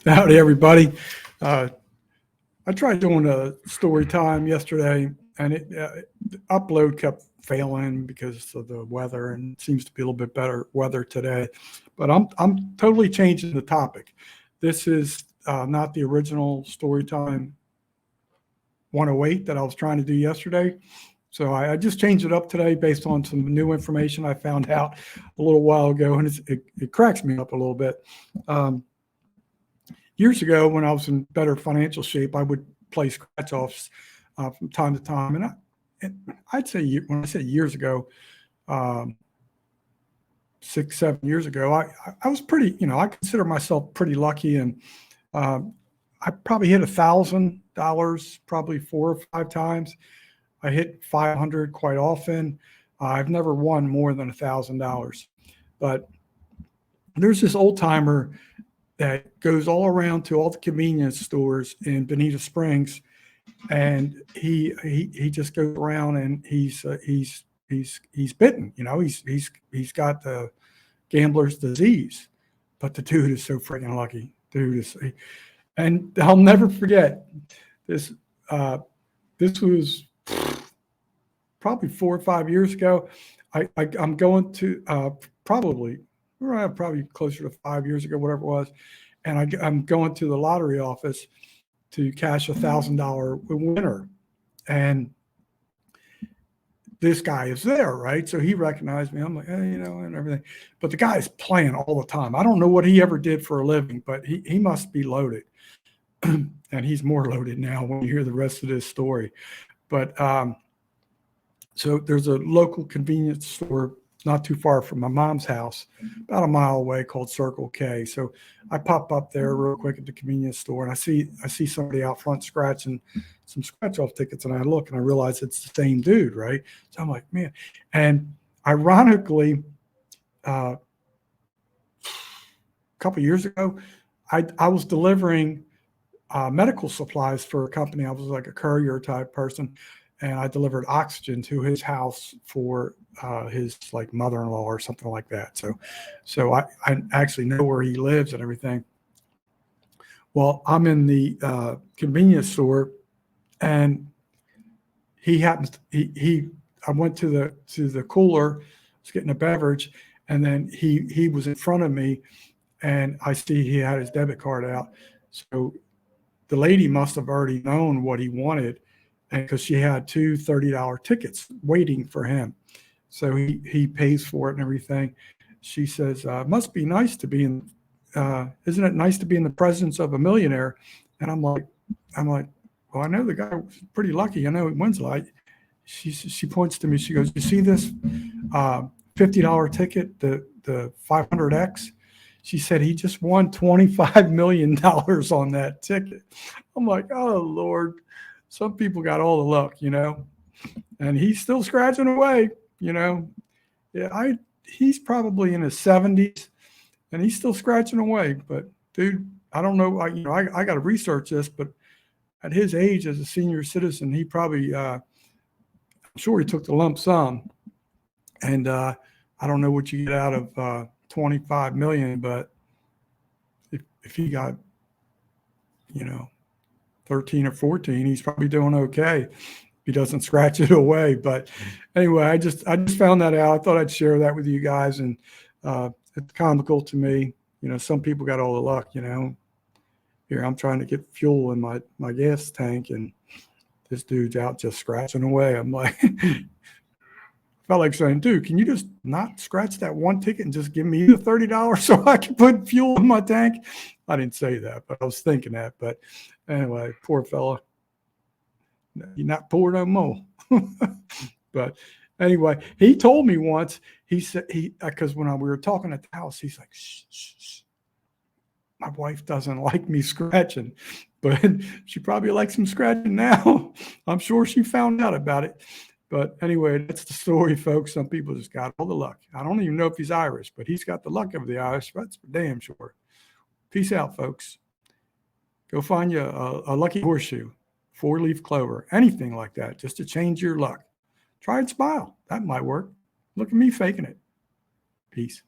Howdy, everybody. Uh, I tried doing a story time yesterday, and the upload kept failing because of the weather, and it seems to be a little bit better weather today. But I'm totally changing the topic. This is not the original story time 108 that I was trying to do yesterday. So I just changed it up today based on some new information I found out a little while ago, and it cracks me up a little bit. Um, Years ago, when I was in better financial shape, I would play scratch offs from time to time. And I'd say, when I say years ago, um, 6, 7 years ago, I was pretty, I consider myself pretty lucky. And um, I probably hit $1,000 probably 4 or 5 times. I hit 500 quite often. I've never won more than $1,000. But there's this old timer that goes all around to all the convenience stores in Bonita Springs, and he just goes around and he's bitten. He's got the gambler's disease, but the dude is so freaking lucky. Dude is, and I'll never forget this. This was probably 4 or 5 years ago. I'm going to probably closer to 5 years ago, whatever it was, and I'm going to the lottery office to cash $1,000 winner, and this guy is there, right? So he recognized me. I'm like, hey, and everything. But the guy's playing all the time. I don't know what he ever did for a living, but he must be loaded, and he's more loaded now when you hear the rest of this story. But so there's a local convenience store not too far from my mom's house, about a mile away, called Circle K. So I pop up there real quick at the convenience store, and I see somebody out front scratching some scratch-off tickets, and I look and I realize it's the same dude, right? So I'm like, man. And ironically, a couple of years ago, I was delivering medical supplies for a company. I was like a courier type person, and I delivered oxygen to his house for his like mother-in-law or something like that. So I actually know where he lives and everything. Well, I'm in the convenience store, and he happens I went to the cooler, was getting a beverage, and then he was in front of me, and I see he had his debit card out. So the lady must have already known what he wanted, and because she had two $30 tickets waiting for him. So he pays for it and everything. She says, must be nice to be in, isn't it nice to be in the presence of a millionaire? And I'm like, well, I know the guy was pretty lucky. I know he wins a lot. She points to me. She goes, you see this $50 ticket, the 500X? She said he just won $25 million on that ticket. I'm like, oh, Lord. Some people got all the luck, and he's still scratching away, Yeah, he's probably in his 70s, and he's still scratching away. But dude, I don't know. I got to research this, but at his age as a senior citizen, he probably, I'm sure he took the lump sum, and I don't know what you get out of 25 million, but if he got, 13 or 14, he's probably doing okay if he doesn't scratch it away. But anyway, I just found that out. I thought I'd share that with you guys, and it's comical to me. Some people got all the luck. Here I'm trying to get fuel in my gas tank, and this dude's out just scratching away. I'm like, felt like saying, dude, can you just not scratch that one ticket and just give me the $30 so I can put fuel in my tank? I didn't say that, but I was thinking that. But anyway, poor fella. You're not poor no more. But anyway, he told me once, he said, because when we were talking at the house, he's like, shh, shh, shh. My wife doesn't like me scratching, but she probably likes him scratching now. I'm sure she found out about it. But anyway, that's the story, folks. Some people just got all the luck. I don't even know if he's Irish, but he's got the luck of the Irish. That's for damn sure. Peace out, folks. Go find you a lucky horseshoe, 4-leaf clover, anything like that, just to change your luck. Try and smile. That might work. Look at me faking it. Peace.